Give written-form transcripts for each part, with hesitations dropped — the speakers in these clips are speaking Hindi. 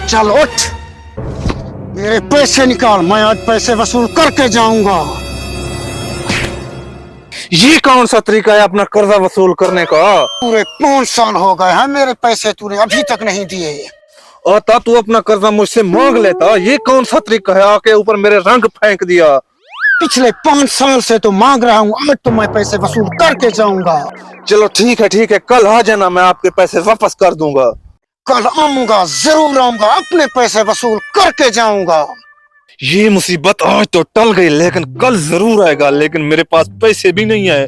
चल उठ, मेरे पैसे निकाल। मैं आज पैसे वसूल करके जाऊंगा। ये कौन सा तरीका है अपना कर्जा वसूल करने का? पूरे 5 साल हो गए हैं, मेरे पैसे तूने अभी तक नहीं दिए। आता तू अपना कर्जा मुझसे मांग लेता। ये कौन सा तरीका है? आके ऊपर मेरे रंग फेंक दिया। पिछले 5 साल से तो मांग रहा हूँ, आज तो मैं पैसे वसूल करके जाऊंगा। चलो ठीक है, कल आ जाना, मैं आपके पैसे वापस कर दूंगा। कल आऊंगा, जरूर आऊंगा, अपने पैसे वसूल करके जाऊंगा। ये मुसीबत आज तो टल गई, लेकिन कल जरूर आएगा। लेकिन मेरे पास पैसे भी नहीं है,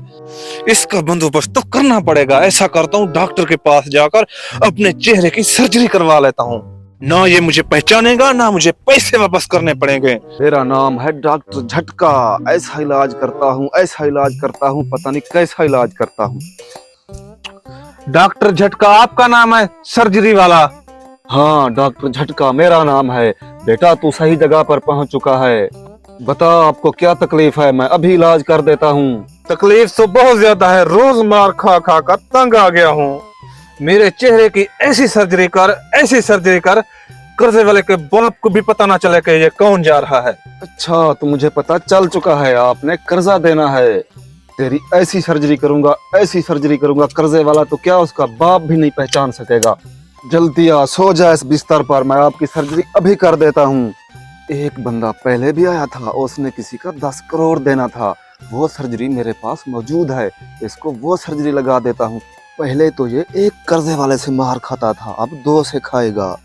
इसका बंदोबस्त तो करना पड़ेगा। ऐसा करता हूँ, डॉक्टर के पास जाकर अपने चेहरे की सर्जरी करवा लेता हूँ। ना ये मुझे पहचानेगा, ना मुझे पैसे वापस करने पड़ेंगे। मेरा नाम है डॉक्टर झटका। ऐसा इलाज करता हूँ, ऐसा इलाज करता हूँ, पता नहीं कैसा इलाज करता हूँ। डॉक्टर झटका आपका नाम है, सर्जरी वाला? हाँ, डॉक्टर झटका मेरा नाम है। बेटा तू सही जगह पर पहुंच चुका है। बता आपको क्या तकलीफ है, मैं अभी इलाज कर देता हूँ। तकलीफ तो बहुत ज्यादा है, रोज मार खा खा कर तंग आ गया हूँ। मेरे चेहरे की ऐसी सर्जरी कर, ऐसी सर्जरी कर, कर्जे वाले के बाप को भी पता ना चले कि ये कौन जा रहा है। अच्छा, तो मुझे पता चल चुका है, आपने कर्जा देना है। तेरी ऐसी सर्जरी करूंगा, ऐसी सर्जरी करूंगा, कर्जे वाला तो क्या उसका बाप भी नहीं पहचान सकेगा। जल्दी आ, सो जा इस बिस्तर पर, मैं आपकी सर्जरी अभी कर देता हूँ। एक बंदा पहले भी आया था, उसने किसी का 10 करोड़ देना था। वो सर्जरी मेरे पास मौजूद है, इसको वो सर्जरी लगा देता हूँ। पहले तो ये एक कर्जे वाले से मार खाता था, अब 2 से खाएगा।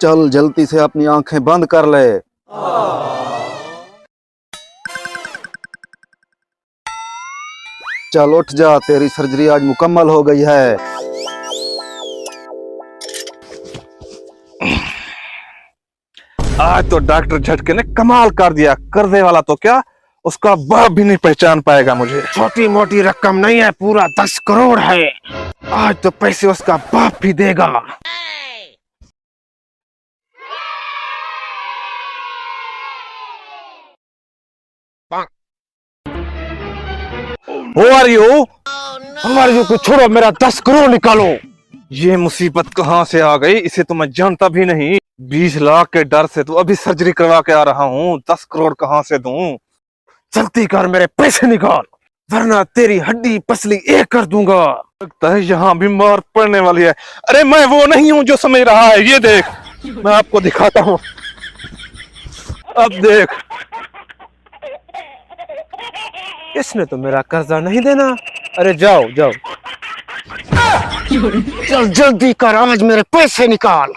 चल जल्दी से अपनी आंखें बंद कर ले। चल उठ जा, तेरी सर्जरी आज मुकम्मल हो गई है। आज तो डॉक्टर झटके ने कमाल कर दिया। कर्जे वाला तो क्या, उसका बाप भी नहीं पहचान पाएगा मुझे। छोटी मोटी रकम नहीं है, पूरा 10 करोड़ है। आज तो पैसे उसका बाप भी देगा। Who are you? हमारे जो को छोड़ो, मेरा 10 करोड़ निकालो। ये मुसीबत कहाँ से आ गई, इसे तो मैं जानता भी नहीं। 20 लाख के डर से तो अभी सर्जरी करवा के आ रहा हूँ, 10 करोड़ कहाँ से दूं? जल्दी कर, मेरे पैसे निकाल, वरना तेरी हड्डी पसली एक कर दूंगा। लगता है यहाँ बीमार पड़ने वाली है। अरे मैं वो नहीं हूँ जो समझ रहा है, ये देख, मैं आपको दिखाता हूँ। अब देख, इसने तो मेरा कर्जा नहीं देना। अरे जाओ जाओ। चल जल्दी कर, आज मेरे पैसे निकाल।